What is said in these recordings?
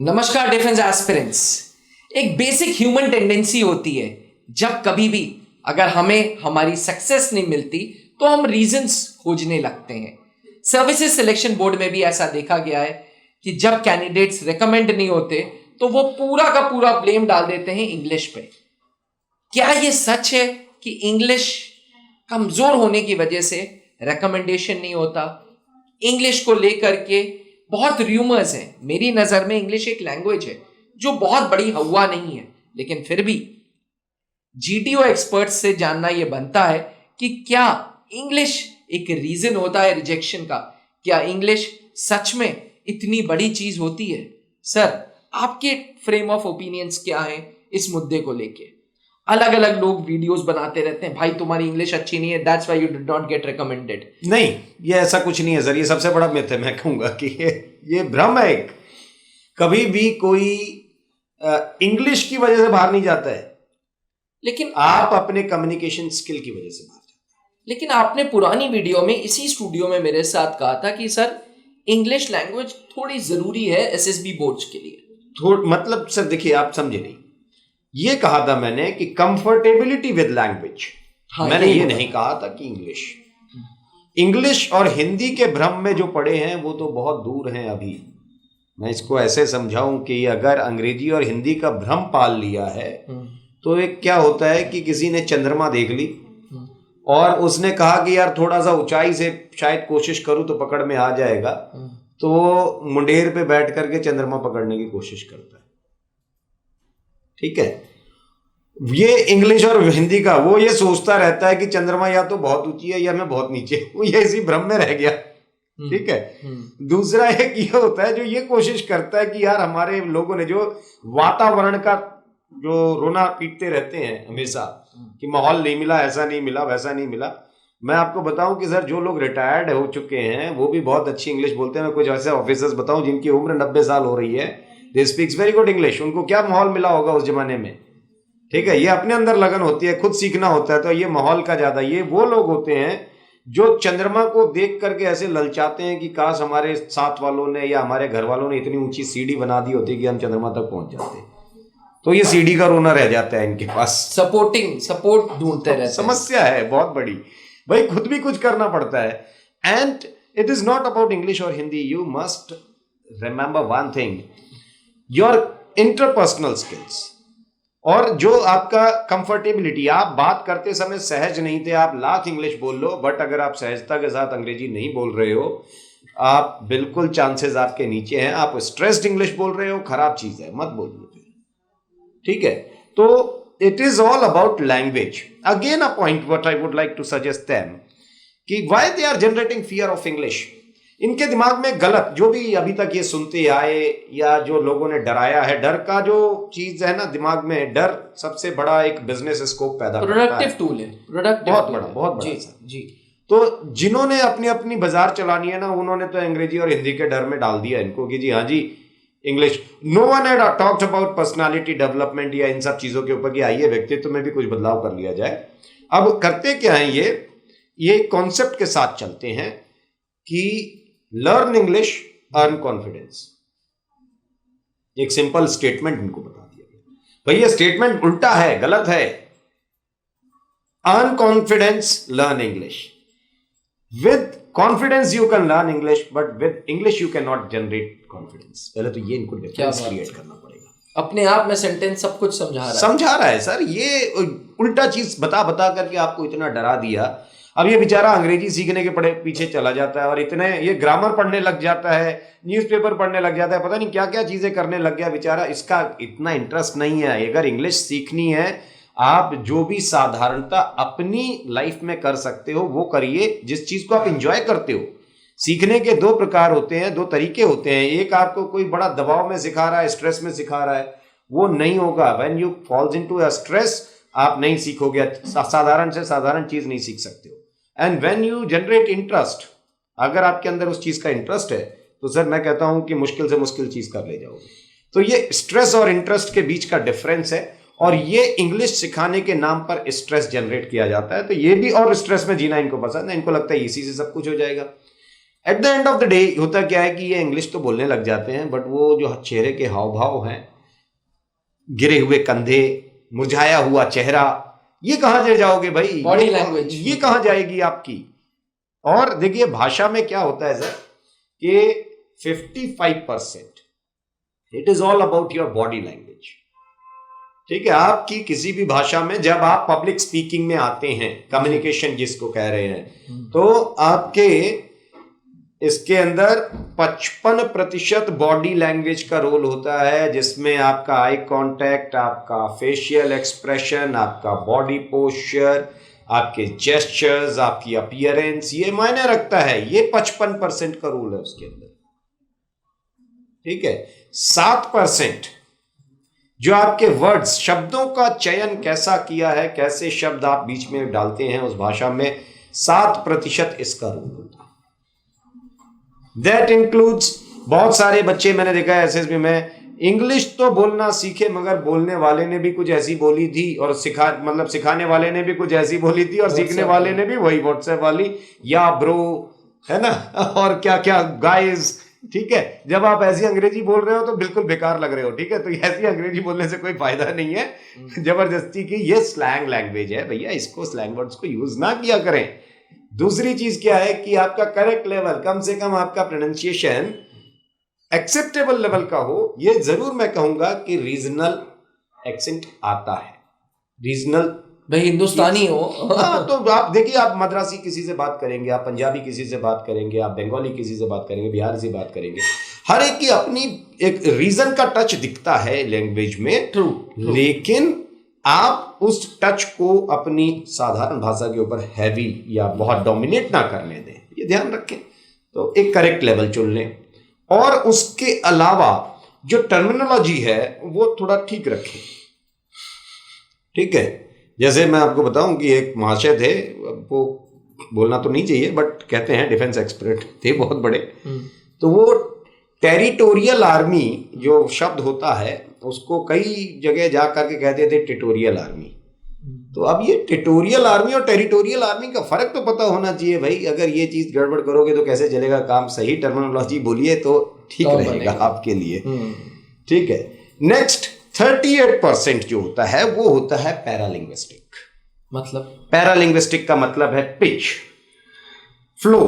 नमस्कार defence aspirants. एक basic human tendency होती है, जब कभी भी अगर हमें हमारी सक्सेस नहीं मिलती तो हम रीजंस खोजने लगते हैं। सर्विसेज सिलेक्शन बोर्ड में भी ऐसा देखा गया है कि जब कैंडिडेट्स रिकमेंड नहीं होते तो वो पूरा का पूरा ब्लेम डाल देते हैं इंग्लिश पे। क्या ये सच है कि इंग्लिश कमजोर होने की वजह से रिकमेंडेशन नहीं होता? इंग्लिश को लेकर के बहुत र्यूमर्स हैं। मेरी नजर में इंग्लिश एक लैंग्वेज है जो बहुत बड़ी हवा नहीं है, लेकिन फिर भी जीटीओ एक्सपर्ट्स से जानना यह बनता है कि क्या इंग्लिश एक रीजन होता है रिजेक्शन का? क्या इंग्लिश सच में इतनी बड़ी चीज होती है? सर, आपके फ्रेम ऑफ ओपिनियंस क्या है इस मुद्दे को लेके? अलग अलग लोग वीडियोस बनाते रहते हैं, भाई तुम्हारी इंग्लिश अच्छी नहीं है, that's why you did not gate recommended. नहीं, ये ऐसा कुछ नहीं है सर। ये सबसे बड़ा मिथ है। मैं कहूंगा कि ये भ्रम है एक। कभी भी कोई इंग्लिश की वजह से बाहर नहीं जाता है, लेकिन आप अपने कम्युनिकेशन स्किल की वजह से बाहर जाते हैं। लेकिन आपने पुरानी वीडियो में इसी स्टूडियो में मेरे साथ कहा था कि सर इंग्लिश लैंग्वेज थोड़ी जरूरी है एसएसबी बोर्ड्स के लिए। मतलब सर देखिए, आप समझे नहीं। ये कहा था मैंने कि कंफर्टेबिलिटी विद लैंग्वेज। मैंने ये नहीं कहा था कि इंग्लिश और हिंदी के भ्रम में जो पड़े हैं वो तो बहुत दूर हैं अभी। मैं इसको ऐसे समझाऊं कि अगर अंग्रेजी और हिंदी का भ्रम पाल लिया है तो एक क्या होता है कि किसी ने चंद्रमा देख ली और उसने कहा कि यार थोड़ा सा ऊंचाई से शायद कोशिश करूं तो पकड़ में आ जाएगा, तो वो मुंडेर पे बैठ करके चंद्रमा पकड़ने की कोशिश करता है। ठीक है, ये इंग्लिश और हिंदी का वो ये सोचता रहता है कि चंद्रमा या तो बहुत ऊंची है या मैं बहुत नीचे, वो ये इसी भ्रम में रह गया। ठीक है। दूसरा एक ये होता है जो ये कोशिश करता है कि यार हमारे लोगों ने जो वातावरण का जो रोना पीटते रहते हैं हमेशा कि माहौल नहीं मिला, ऐसा नहीं मिला, वैसा नहीं मिला। मैं आपको बताऊं कि सर जो लोग रिटायर्ड हो चुके हैं वो भी बहुत अच्छी इंग्लिश बोलते हैं। मैं कुछ ऐसे ऑफिसर्स बताऊं जिनकी उम्र 90 साल हो रही है, दे स्पीक्स वेरी गुड इंग्लिश। उनको क्या माहौल मिला होगा उस जमाने में। ठीक है, ये अपने अंदर लगन होती है, खुद सीखना होता है, तो ये माहौल का ज्यादा। ये वो लोग होते हैं जो चंद्रमा को देख करके ऐसे ललचाते हैं कि काश हमारे साथ वालों ने या हमारे घर वालों ने इतनी ऊंची सीढ़ी बना दी होती कि हम चंद्रमा तक पहुंच जाते। तो ये सीढ़ी का रोना रह जाता है इनके पास। सपोर्ट ढूंढते रहते हैं। समस्या है बहुत बड़ी भाई, खुद भी कुछ करना पड़ता है। And it is not about English और Hindi. You must remember one thing, your interpersonal skills और जो आपका कंफर्टेबिलिटी। आप बात करते समय सहज नहीं थे, आप लाख इंग्लिश बोल लो, बट अगर आप सहजता के साथ अंग्रेजी नहीं बोल रहे हो, आप बिल्कुल चांसेस आपके नीचे हैं। आप स्ट्रेस्ड इंग्लिश बोल रहे हो, खराब चीज है, मत बोलिए फिर। ठीक है, तो it is all about language. Again a point what I would like to suggest them कि why they are generating fear of English. इनके दिमाग में गलत जो भी अभी तक ये सुनते आए या जो लोगों ने डराया है, डर का जो चीज है ना दिमाग में, डर सबसे बड़ा एक बिजनेस स्कोप पैदा करता है। प्रोडक्टिव टूल है, बहुत बड़ा जी। तो जिन्होंने अपनी अपनी बाजार चलानी है ना, उन्होंने तो अंग्रेजी और हिंदी के डर में डाल दिया इनको कि जी हाँ जी English. No one had talked about personality development या इन सब चीजों के ऊपर कि आइए व्यक्तित्व में भी कुछ बदलाव कर लिया जाए। अब करते क्या है, ये कॉन्सेप्ट के साथ चलते हैं कि लर्न इंग्लिश अर्न कॉन्फिडेंस। एक सिंपल स्टेटमेंट इनको बता दिया गया। भाई ये स्टेटमेंट उल्टा है, गलत है। Earn confidence, learn English. With confidence you can learn English, but with English you can not generate confidence. पहले तो ये इनको डिफरेंस क्रिएट करना पड़ेगा। अपने आप में सेंटेंस सब कुछ समझा रहा है सर। ये उल्टा चीज बता करके आपको इतना डरा दिया। अब ये बेचारा अंग्रेजी सीखने के पीछे चला जाता है और इतने ये ग्रामर पढ़ने लग जाता है, न्यूज़पेपर पढ़ने लग जाता है, पता नहीं क्या क्या चीजें करने लग गया बेचारा। इसका इतना इंटरेस्ट नहीं है। अगर इंग्लिश सीखनी है, आप जो भी साधारणता अपनी लाइफ में कर सकते हो वो करिए, जिस चीज को आप एंजॉय करते हो। सीखने के दो प्रकार होते हैं, दो तरीके होते हैं। एक आपको कोई बड़ा दबाव में सिखा रहा है, स्ट्रेस में सिखा रहा है, वो नहीं होगा। When you falls into a stress, आप नहीं सीखोगे, साधारण से साधारण चीज नहीं सीख सकते हो। And when you generate interest, अगर आपके अंदर उस चीज का इंटरेस्ट है तो सर मैं कहता हूं कि मुश्किल से मुश्किल चीज कर ले जाओगे। तो ये स्ट्रेस और इंटरेस्ट के बीच का डिफरेंस है, और ये इंग्लिश सिखाने के नाम पर स्ट्रेस जनरेट किया जाता है। तो ये भी और स्ट्रेस में जीना इनको पसंद है। इनको लगता है इसी से सब कुछ हो जाएगा। At the end of the day होता क्या है कि ये इंग्लिश तो बोलने लग जाते हैं, बट वो जो चेहरे के हाव भाव हैं, गिरे हुए कंधे, मुरझाया हुआ चेहरा, ये कहां ले जाओगे भाई? बॉडी लैंग्वेज ये कहां जाएगी आपकी? और देखिए भाषा में क्या होता है सर कि 55% it is all about your body language. ठीक है, आपकी किसी भी भाषा में जब आप पब्लिक स्पीकिंग में आते हैं, कम्युनिकेशन जिसको कह रहे हैं, तो आपके इसके अंदर 55% बॉडी लैंग्वेज का रोल होता है, जिसमें आपका आई कांटेक्ट, आपका फेशियल एक्सप्रेशन, आपका बॉडी पोस्चर, आपके जेस्चर्स, आपकी अपीयरेंस, ये मायने रखता है। ये 55% का रोल है उसके अंदर। ठीक है, 7% जो आपके वर्ड्स, शब्दों का चयन कैसा किया है, कैसे शब्द आप बीच में डालते हैं उस भाषा में, 7% इसका रोल होता है। दैट इंक्लूड्स, बहुत सारे बच्चे मैंने देखा है एसएसबी में, इंग्लिश तो बोलना सीखे मगर बोलने वाले ने भी कुछ ऐसी बोली थी, और सिखाने वाले ने भी कुछ ऐसी बोली थी, और सीखने वाले ने भी वही व्हाट्सएप वाली, या ब्रो, है ना, और क्या क्या गाइस। ठीक है, जब आप ऐसी अंग्रेजी बोल रहे हो तो बिल्कुल बेकार लग रहे हो। ठीक है, तो ऐसी अंग्रेजी बोलने से कोई फायदा नहीं है जबरदस्ती की। ये स्लैंग लैंग्वेज है भैया, इसको स्लैंग वर्ड्स को यूज ना किया करें। दूसरी चीज क्या है कि आपका करेक्ट लेवल, कम से कम आपका प्रोनाउंसिएशन एक्सेप्टेबल लेवल का हो। ये जरूर मैं कहूंगा कि रीजनल एक्सेंट आता है, रीजनल भाई हिंदुस्तानी हो। हाँ, तो आप देखिए, आप मद्रासी किसी से बात करेंगे, आप पंजाबी किसी से बात करेंगे, आप बंगाली किसी से बात करेंगे, बिहार से बात करेंगे, हर एक की अपनी एक रीजन का टच दिखता है लैंग्वेज में। ट्रू। लेकिन आप उस टच को अपनी साधारण भाषा के ऊपर हैवी या बहुत डोमिनेट ना करने दें, ये ध्यान रखें। तो एक करेक्ट लेवल चुन लें, और उसके अलावा जो टर्मिनोलॉजी है वो थोड़ा ठीक रखें। ठीक है, जैसे मैं आपको बताऊं कि एक महाशय थे, वो बोलना तो नहीं चाहिए बट कहते हैं डिफेंस एक्सपर्ट थे बहुत बड़े, तो वो टेरिटोरियल आर्मी जो शब्द होता है उसको कई जगह जा करके कहते थे टेरिटोरियल आर्मी। तो अब ये टेरिटोरियल आर्मी और टेरिटोरियल आर्मी का फर्क तो पता होना चाहिए भाई। अगर ये चीज गड़बड़ करोगे तो कैसे चलेगा काम? सही टर्मिनोलॉजी बोलिए तो ठीक रहेगा आपके लिए। ठीक है, नेक्स्ट 38% जो होता है वो होता है पैरालिंग्विस्टिक। मतलब पैरालिंग्विस्टिक का मतलब है पिच, फ्लो,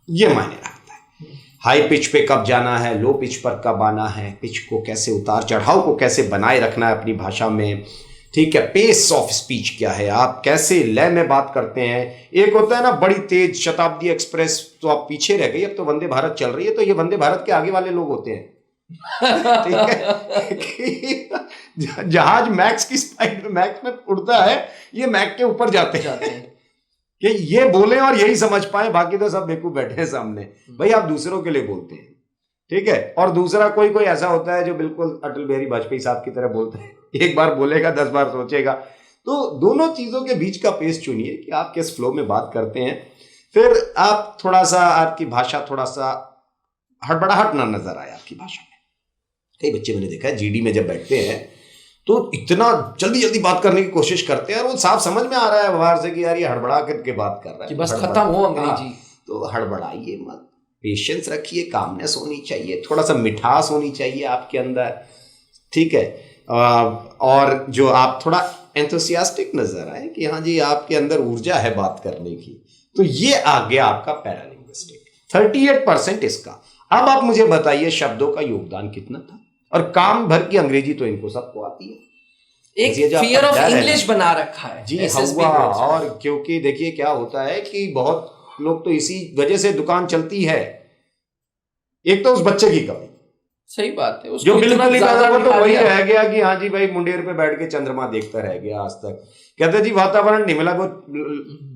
ये मायने रखता है। हाई पिच पे कब जाना है, लो पिच पर कब आना है, पिच को कैसे, उतार चढ़ाव को कैसे बनाए रखना है अपनी भाषा में। ठीक है, पेस ऑफ स्पीच क्या है, आप कैसे लय में बात करते हैं। एक होता है ना बड़ी तेज शताब्दी एक्सप्रेस, तो आप पीछे रह गई, अब तो वंदे भारत चल रही है, तो ये वंदे भारत के आगे वाले लोग होते हैं। ठीक है, जहाज मैक्स की स्पीड, मैक्स में उड़ता है, ये मैक के ऊपर जाते हैं कि ये बोले और यही समझ पाए, बाकी तो सब बेवकूफ बैठे हैं सामने। भाई आप दूसरों के लिए बोलते हैं। ठीक है, और दूसरा कोई ऐसा होता है जो बिल्कुल अटल बिहारी वाजपेयी साहब की तरह बोलते हैं, एक बार बोलेगा 10 बार सोचेगा। तो दोनों चीजों के बीच का पेस चुनिए कि आप किस फ्लो में बात करते हैं। फिर आप थोड़ा सा, आपकी भाषा थोड़ा सा हड़बड़ाहट ना नजर आए आपकी भाषा में। कई बच्चे मैंने देखा है जीडी में जब बैठते हैं तो इतना जल्दी जल्दी बात करने की कोशिश करते हैं, और वो साफ समझ में आ रहा है बाहर से कि यार ये हड़बड़ा करके बात कर रहा है, कि बस खत्म हो अंग्रेजी। तो हड़बड़ाइए मत, पेशेंस रखिए, कामनेस होनी चाहिए, थोड़ा सा मिठास होनी चाहिए आपके अंदर। ठीक है, और जो आप थोड़ा एंथुसियास्टिक नजर आए कि हाँ जी आपके अंदर ऊर्जा है बात करने की, तो ये आ गया आपका पैरालिंग्विस्टिक। 38% इसका। अब आप मुझे बताइए शब्दों का योगदान कितना था, और काम भर की अंग्रेजी तो इनको सबको आती है। एक फियर ऑफ इंग्लिश बना रखा है जी हुआ। और क्योंकि देखिए क्या होता है कि बहुत लोग तो इसी वजह से दुकान चलती है, एक तो उस बच्चे की कमी, सही बात है, जो बिल्कुल ही तो वही रह गया कि हाँ जी भाई मुंडेर पे बैठ के चंद्रमा देखता रह गया आज तक। कहते जी वातावरण नहीं मिला, वो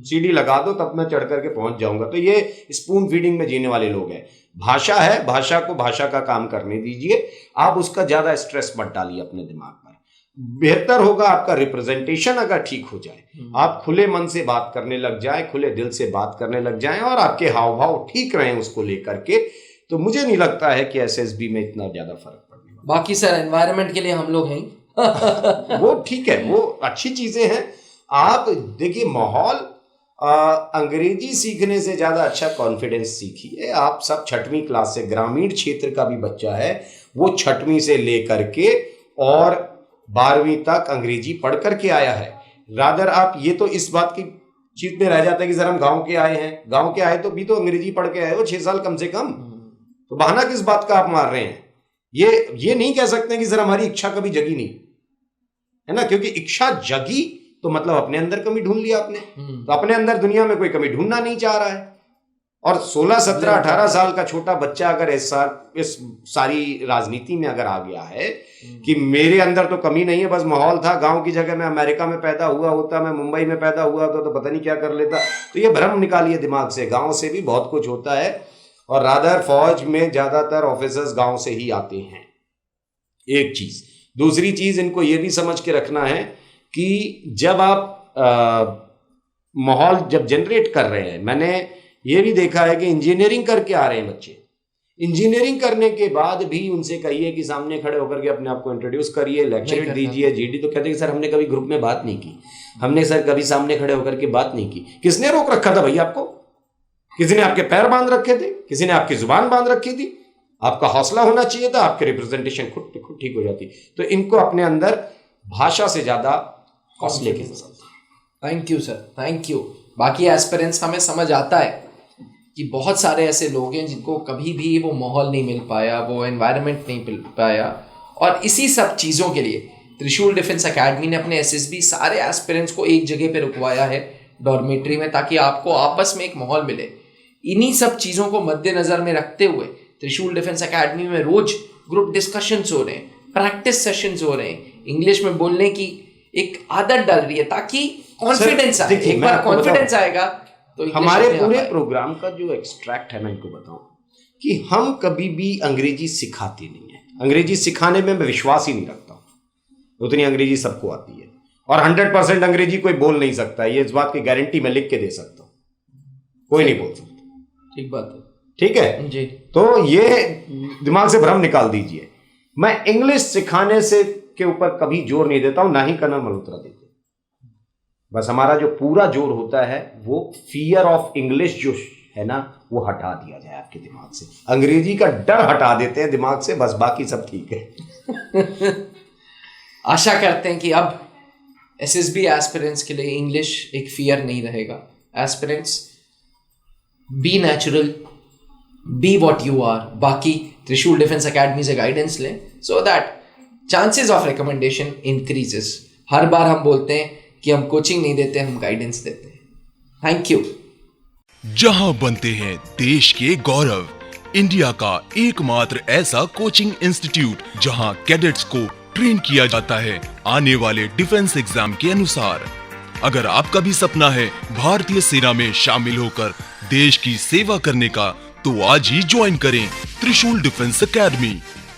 सीढ़ी लगा दो तब मैं चढ़ करके पहुंच जाऊंगा। तो ये स्पून फीडिंग में जीने वाले लोग हैं। भाषा है, भाषा को भाषा का काम करने दीजिए, आप उसका ज्यादा स्ट्रेस मत डालिए अपने दिमाग पर। बेहतर होगा आपका रिप्रेजेंटेशन अगर ठीक हो जाए, आप खुले मन से बात करने लग जाए, खुले दिल से बात करने लग जाएं, और आपके हाव भाव ठीक रहें उसको लेकर के, तो मुझे नहीं लगता है कि एसएसबी में इतना ज्यादा फर्क पड़ने वाला। बाकी सर एनवायरनमेंट के लिए हम लोग हैं वो ठीक है, वो अच्छी चीजें हैं। आप देखिए माहौल अंग्रेजी सीखने से ज्यादा अच्छा कॉन्फिडेंस सीखिए। आप सब 6वीं क्लास से, ग्रामीण क्षेत्र का भी बच्चा है वो 6वीं से लेकर के और 12वीं तक अंग्रेजी पढ़ करके आया है। रादर आप ये तो इस बात की चीज में रह जाता है कि सर हम गांव के आए हैं, गांव के आए तो भी तो अंग्रेजी पढ़ के आए हो 6 साल कम से कम, तो बहाना किस बात का आप मार रहे हैं? ये नहीं कह सकते कि सर हमारी इच्छा कभी जगी नहीं, है ना, क्योंकि इच्छा जगी तो मतलब अपने अंदर कमी ढूंढ लिया आपने। तो अपने अंदर दुनिया में कोई कमी ढूंढना नहीं चाह रहा है। और 16, 17, 18 साल का छोटा बच्चा अगर इस सारी राजनीति में अगर आ गया है कि मेरे अंदर तो कमी नहीं है, बस माहौल था, गांव की जगह मैं अमेरिका में पैदा हुआ होता, मैं मुंबई में पैदा हुआ होता तो पता नहीं क्या कर लेता, तो ये भ्रम निकालिए दिमाग से। गांव से भी बहुत कुछ होता है और रादर फौज में ज्यादातर ऑफिसर्स गांव से ही आते हैं, एक चीज। दूसरी चीज इनको ये भी समझ के रखना है कि जब आप माहौल जब जनरेट कर रहे हैं, मैंने ये भी देखा है कि इंजीनियरिंग करके आ रहे हैं बच्चे, इंजीनियरिंग करने के बाद भी उनसे कहिए कि सामने खड़े होकर के अपने आप को इंट्रोड्यूस करिए, लेक्चर दीजिए, जीडी, तो कहते हैं कि सर हमने कभी ग्रुप में बात नहीं की, हमने सर कभी सामने खड़े होकर के बात नहीं की। किसने रोक रखा था भैया आपको? किसी ने आपके पैर बांध रखे थे? किसी ने आपकी जुबान बांध रखी थी? आपका हौसला होना चाहिए था, आपके रिप्रेजेंटेशन खुद ठीक हो जाती। तो इनको अपने अंदर भाषा से ज्यादा हौसले के साथ। Thank you sir, thank you. बाकी एस्पिरेंट्स हमें समझ आता है कि बहुत सारे ऐसे लोग हैं जिनको कभी भी वो माहौल नहीं मिल पाया, वो एनवायरनमेंट नहीं मिल पाया, और इसी सब चीज़ों के लिए त्रिशूल डिफेंस एकेडमी ने अपने एसएसबी सारे एस्पिरेंट्स को एक जगह पे रुकवाया है, डॉर्मेट्री में, ताकि आपको आपस में एक माहौल मिले। इन्हीं सब चीज़ों को मद्देनज़र में रखते हुए त्रिशूल डिफेंस एकेडमी में रोज ग्रुप डिस्कशंस हो रहे हैं, प्रैक्टिस सेशंस हो रहे हैं, इंग्लिश में बोलने की एक आदत डल रही है ताकि कॉन्फिडेंस आए। एक बार कॉन्फिडेंस आएगा तो हमारे पूरे प्रोग्राम का जो एक्सट्रैक्ट है मैं इनको बताऊं कि हम कभी भी अंग्रेजी सिखाते नहीं है। अंग्रेजी सिखाने में मैं विश्वास ही नहीं रखता हूं। उतनी अंग्रेजी सबको आती है और 100% अंग्रेजी कोई बोल नहीं सकता, ये इस बात की गारंटी मैं लिख के दे सकता हूं, कोई नहीं बोल सकता। ठीक बात है, ठीक है जी। तो ये दिमाग से भ्रम निकाल दीजिए। मैं इंग्लिश सिखाने से के ऊपर कभी जोर नहीं देता हूं, ना ही कर्नल मल्होत्रा देते। बस हमारा जो पूरा जोर होता है वो फियर ऑफ इंग्लिश जो है ना, वो हटा दिया जाए आपके दिमाग से। अंग्रेजी का डर हटा देते हैं दिमाग से, बस बाकी सब ठीक है। आशा करते हैं कि अब एसएसबी एस्पिरेंट्स के लिए इंग्लिश एक फियर नहीं रहेगा। Aspirants, be natural, be what you are. बाकी त्रिशूल डिफेंस एकेडमी से गाइडेंस लें so that chances of recommendation increases. हर बार हम बोलते हैं कि हम कोचिंग नहीं देते, हम गाइडेंस देते हैं। Thank you. जहां बनते हैं देश के गौरव, इंडिया का एकमात्र ऐसा कोचिंग इंस्टीट्यूट जहां कैडेट्स को ट्रेन किया जाता है आने वाले डिफेंस एग्जाम के अनुसार। अगर आपका भी सपना है भारतीय सेना में शामिल होकर देश की सेवा करने का, तो आज ही ज्वाइन करें त्रिशूल डिफेंस एकेडमी।